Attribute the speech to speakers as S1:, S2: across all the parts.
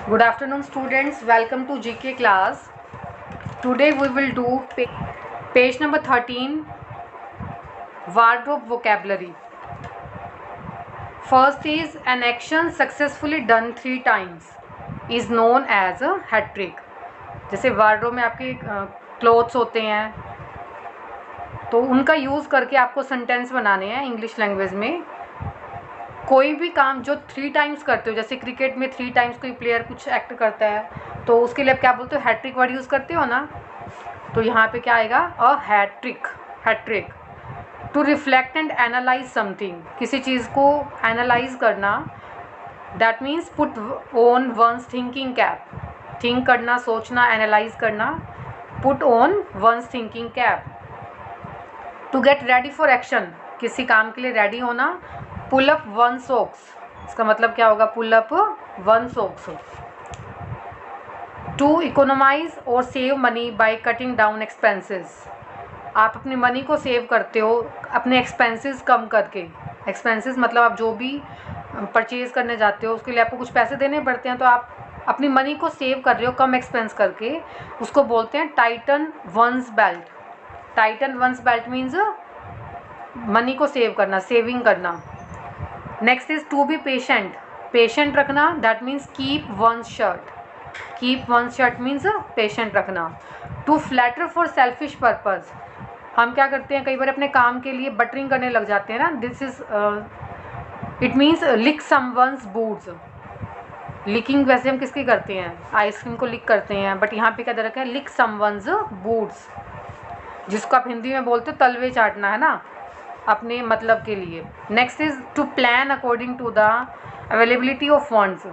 S1: Good afternoon, students. Welcome to GK class. Today we will do page number 13, wardrobe vocabulary. First is an action successfully done 3 times is known as a hat trick. जैसे wardrobe में आपके clothes होते हैं तो उनका use करके आपको sentence बनाने हैं इंग्लिश लैंग्वेज में. कोई भी काम जो 3 टाइम्स करते हो, जैसे क्रिकेट में 3 टाइम्स कोई प्लेयर कुछ एक्ट करता है तो उसके लिए आप क्या बोलते हो, हैट्रिक वर्ड यूज़ करते हो ना. तो यहाँ पे क्या आएगा, a hat trick. Hat trick to reflect and analyze something, किसी चीज़ को एनालाइज करना. That means put on one's thinking cap. Think करना, सोचना, एनालाइज करना. Put on one's thinking cap. To get ready for action, किसी काम के लिए रेडी होना. पुल अप वन सॉक्स, इसका मतलब क्या होगा, pull up one's socks. To economize और save money by cutting down expenses, आप अपनी मनी को सेव करते हो अपने एक्सपेंसेस कम करके. एक्सपेंसेस मतलब आप जो भी परचेज़ करने जाते हो उसके लिए आपको कुछ पैसे देने पड़ते हैं, तो आप अपनी मनी को सेव कर रहे हो कम एक्सपेंस करके. उसको बोलते हैं tighten one's belt. Tighten one's belt means money को सेव करना, सेविंग करना. Next is to be patient. Patient रखना, that means keep one's shirt. Keep one's shirt means patient रखना. To flatter for selfish purpose, हम क्या करते हैं कई बार अपने काम के लिए बटरिंग करने लग जाते हैं ना. This is it means lick someone's boots. Licking वैसे हम किसकी करते हैं, आइसक्रीम को लिक करते हैं, बट यहाँ पे क्या दे रखा है, लिक समवंस बूट्स, जिसको आप हिंदी में बोलते हो तलवे चाटना, है ना, अपने मतलब के लिए. Next is to plan according to the availability of funds.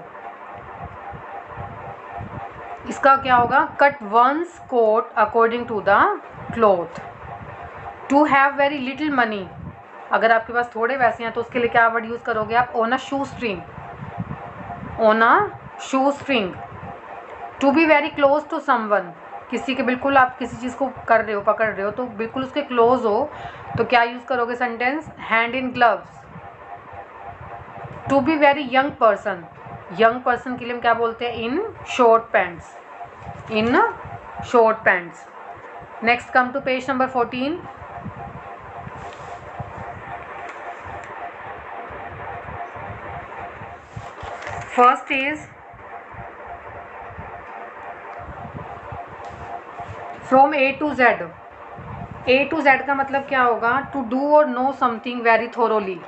S1: इसका क्या होगा, cut one's coat according to the cloth. To have very little money, अगर आपके पास थोड़े पैसे हैं तो उसके लिए क्या वर्ड यूज़ करोगे आप, on a shoestring. On a shoestring. To be very close to someone, किसी के बिल्कुल आप किसी चीज़ को कर रहे हो, पकड़ रहे हो तो बिल्कुल उसके क्लोज हो तो क्या यूज़ करोगे sentence, hand in gloves. To be very young person, young person के लिए हम क्या बोलते हैं, in short pants. In short pants. Next come to page number 14. First is from A to Z. A to Z का मतलब क्या होगा, टू डू और know something very thoroughly.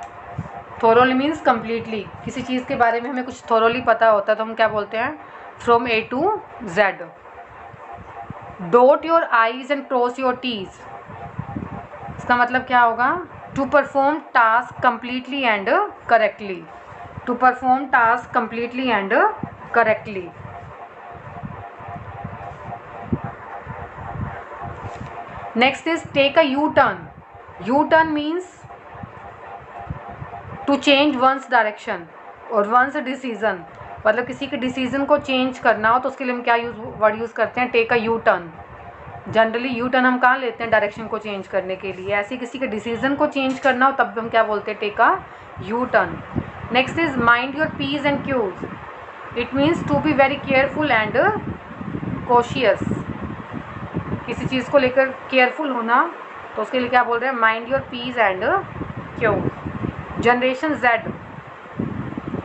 S1: Thoroughly means completely, किसी चीज़ के बारे में हमें कुछ थोरोली पता होता है तो हम क्या बोलते हैं, from A to Z. Dot your i's and cross your t's, इसका मतलब क्या होगा, to perform task completely and correctly. To perform task completely and correctly. Next is take a U turn. U turn means to change one's direction और one's decision, मतलब किसी के decision को change करना हो तो उसके लिए हम क्या वर्ड यूज़ करते हैं, take a U turn. Generally U turn हम कहाँ लेते हैं, डायरेक्शन को चेंज करने के लिए. ऐसे किसी के डिसीजन को चेंज करना हो तब हम क्या बोलते हैं, take a U turn. Next is mind your P's and Q's. It means to be very careful and cautious, किसी चीज़ को लेकर केयरफुल होना तो उसके लिए क्या बोल रहे हैं, mind your P's and Q. Generation Z,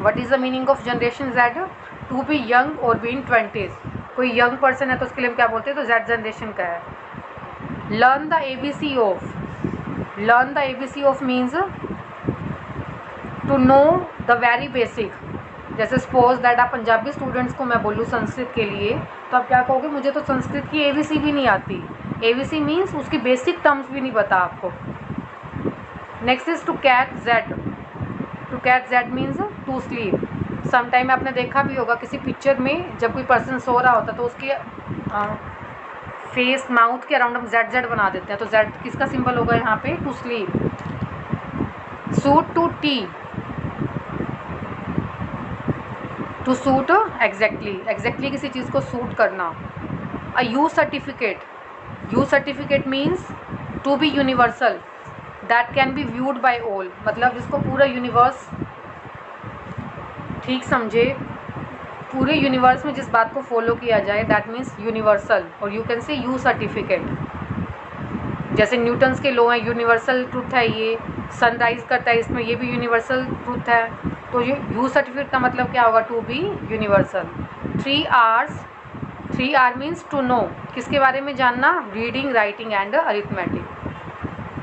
S1: what is the meaning of generation Z, to be young और बी इन 20s. कोई यंग पर्सन है तो उसके लिए हम क्या बोलते हैं, तो जेड जनरेशन का है. Learn the ABC of. Learn the ABC of means to know the very basic. जैसे सपोज दैट आप पंजाबी स्टूडेंट्स को मैं बोलूँ संस्कृत के लिए तो आप क्या कहोगे, मुझे तो संस्कृत की ABC भी नहीं आती. ABC मीन्स उसकी बेसिक टर्म्स भी नहीं पता आपको. Next is to catch Z. To catch Z means to sleep. Sometime आपने देखा भी होगा किसी पिक्चर में जब कोई पर्सन सो रहा होता तो उसके फेस माउथ के अराउंड हम जेड जेड बना देते हैं, तो जेड किसका सिंबल होगा यहाँ पे, to sleep. Suit to T, to suit exactly. Exactly किसी चीज़ को सूट करना. A U certificate. U certificate means to be universal, that can be viewed by all, मतलब जिसको पूरा यूनिवर्स ठीक समझे, पूरे यूनिवर्स में जिस बात को फॉलो किया जाए दैट मीन्स यूनिवर्सल, और you can say you certificate. जैसे न्यूटन्स के लॉ हैं, यूनिवर्सल ट्रूथ है ये, सनराइज करता है इसमें, ये भी यूनिवर्सल ट्रूथ है। तो यू सर्टिफिकेट का मतलब क्या होगा, to be universal. 3 R's, 3 R means to know, किसके बारे में जानना, reading, writing and arithmetic.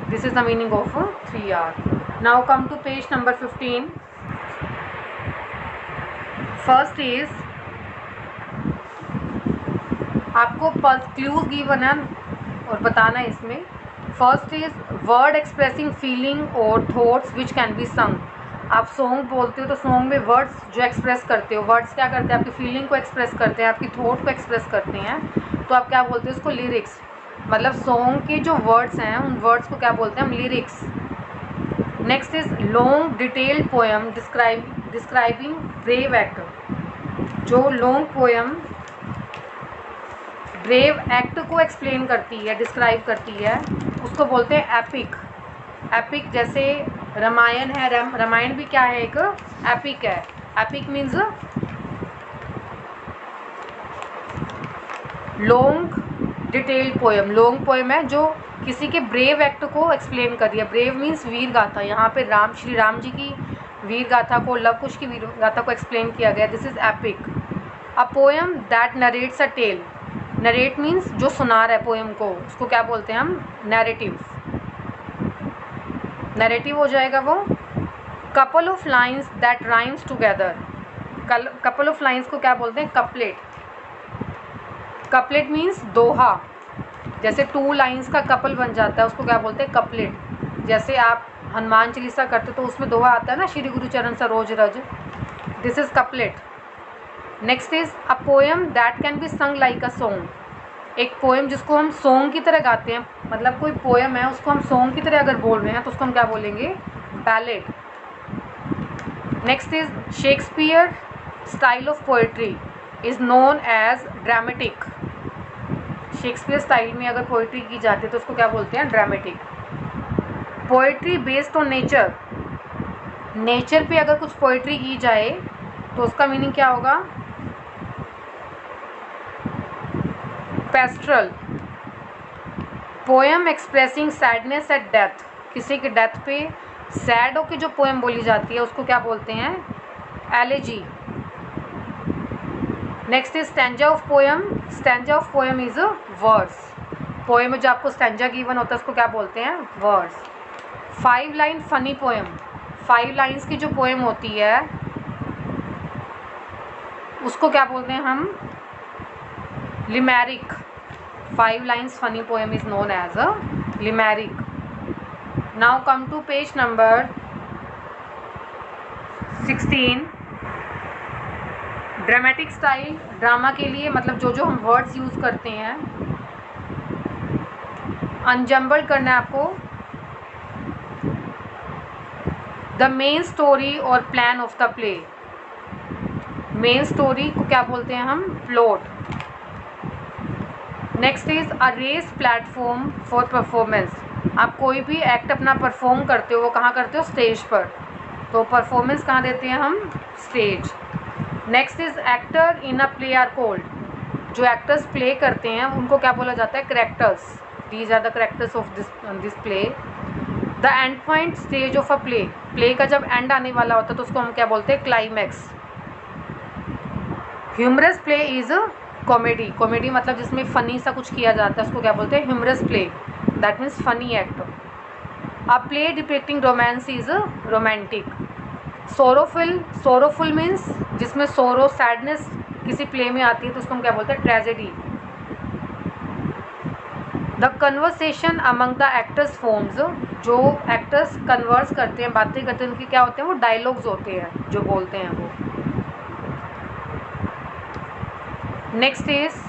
S1: This is the meaning of 3 R। Now come to page number 15। First is, आपको क्लूज गिवन है और बताना है इसमें। First is word expressing feeling और thoughts which can be sung. आप सॉन्ग बोलते हो तो सॉन्ग में वर्ड्स जो एक्सप्रेस करते हो, वर्ड्स क्या करते हैं, आपकी फीलिंग को एक्सप्रेस करते हैं, आपकी थॉट को एक्सप्रेस करते हैं, तो आप क्या बोलते हो उसको, लिरिक्स। मतलब सॉन्ग के जो वर्ड्स हैं उन वर्ड्स को क्या बोलते हैं हम, lyrics. Next is long detailed poem describing brave act. जो लॉन्ग पोएम ब्रेव एक्ट को एक्सप्लेन करती है, डिस्क्राइब करती है, उसको बोलते हैं एपिक। एपिक जैसे रामायण है, रामायण भी क्या है, एक एपिक है। Epic means long detailed poem. Long poem है जो किसी के ब्रेव एक्ट को एक्सप्लेन कर रही है। ब्रेव मीन्स वीर गाथा। यहाँ पे श्री राम जी की वीर गाथा को, लव कुश की वीर गाथा को एक्सप्लेन किया गया। This is epic. A poem that narrates a tale. Narrate means जो सुना रहा है पोएम को, उसको क्या बोलते हैं हम, नैरेटिव। नैरेटिव हो जाएगा वो। Couple of lines that rhymes together. Couple of lines को क्या बोलते हैं, कपलेट। कपलेट मीन्स दोहा। जैसे 2 लाइन्स का कपल बन जाता है, उसको क्या बोलते हैं, कपलेट। जैसे आप हनुमान चालीसा करते तो उसमें दोहा आता है ना, श्री गुरु चरण सरोज रज। This is couplet. Next is a poem that can be संग लाइक अ सॉन्ग। एक पोएम जिसको हम सॉन्ग की तरह गाते हैं, मतलब कोई पोएम है उसको हम सॉन्ग की तरह अगर बोल रहे हैं तो उसको हम क्या बोलेंगे, ballad. Next is Shakespeare style of poetry is known as dramatic. Shakespeare style में अगर पोएट्री की जाती है तो उसको क्या बोलते हैं, dramatic. Poetry based on nature. Nature पे अगर कुछ पोएट्री की जाए तो उसका मीनिंग क्या होगा, pastoral. Poem expressing sadness at death. किसी के डेथ पे सैड होकर जो पोएम बोली जाती है उसको क्या बोलते हैं, elegy. Next is stanza of poem. Stanza of poem is verse. Poem में जो आपको स्टैंजा गिवन होता है उसको क्या बोलते हैं, verse. 5 line funny poem. 5 lines की जो पोएम होती है उसको क्या बोलते हैं हम, limerick. 5 lines funny poem is known as a limerick. Now come to page number 16। Dramatic style. Drama के लिए मतलब जो जो हम वर्ड्स यूज़ करते हैं, अनजम्बल करना है आपको। द मेन स्टोरी और plan of the play. Main story को क्या बोलते हैं हम, plot. Next is a raised platform for performance. आप कोई भी एक्ट अपना परफॉर्म करते हो, वो कहाँ करते हो, स्टेज पर। तो परफॉर्मेंस कहाँ देते हैं हम, stage. Next is actor in a play are called. जो एक्टर्स प्ले करते हैं उनको क्या बोला जाता है, characters. These are the characters of this play. The end point stage of a play. Play का जब एंड आने वाला होता है तो उसको हम क्या बोलते हैं, climax. Humorous play is comedy. Comedy मतलब जिसमें फ़नी सा कुछ किया जाता है उसको क्या बोलते हैं, humorous play. That means funny act. A play depicting romance is romantic. Sorrowful means जिसमें सोरो, सैडनेस किसी प्ले में आती है तो उसको हम क्या बोलते हैं, tragedy. The conversation among the actors forms. जो एक्टर्स कन्वर्स करते हैं, बातें करते हैं, उनके क्या होते हैं, वो डायलॉग्स होते हैं जो बोलते हैं वो। Next is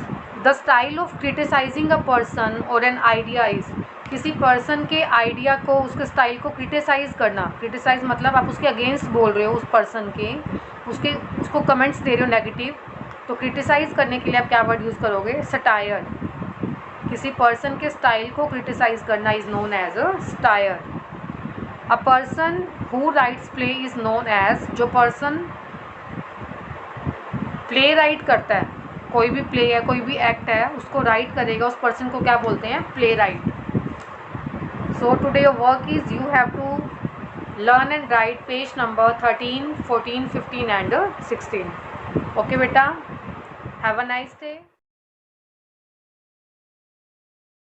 S1: the style of criticising a person और एन आइडिया इज। किसी पर्सन के आइडिया को, उसके स्टाइल को क्रिटिसाइज़ करना। क्रिटिसाइज मतलब आप उसके अगेंस्ट बोल रहे हो, उस पर्सन के, उसको कमेंट्स दे रहे हो नेगेटिव, तो क्रिटिसाइज़ करने के लिए आप क्या वर्ड यूज़ करोगे, सटायर। किसी पर्सन के स्टाइल को क्रिटिसाइज़ करना is known as a satire. A person who writes play is known as. जो पर्सन प्ले राइट करता है, कोई भी प्ले है, कोई भी एक्ट है, उसको राइट करेगा, उस पर्सन को क्या बोलते हैं? Playwright. So today your work is you have to learn and write page number 13, 14, 15 and 16. Okay बेटा, हैव अ नाइस डे.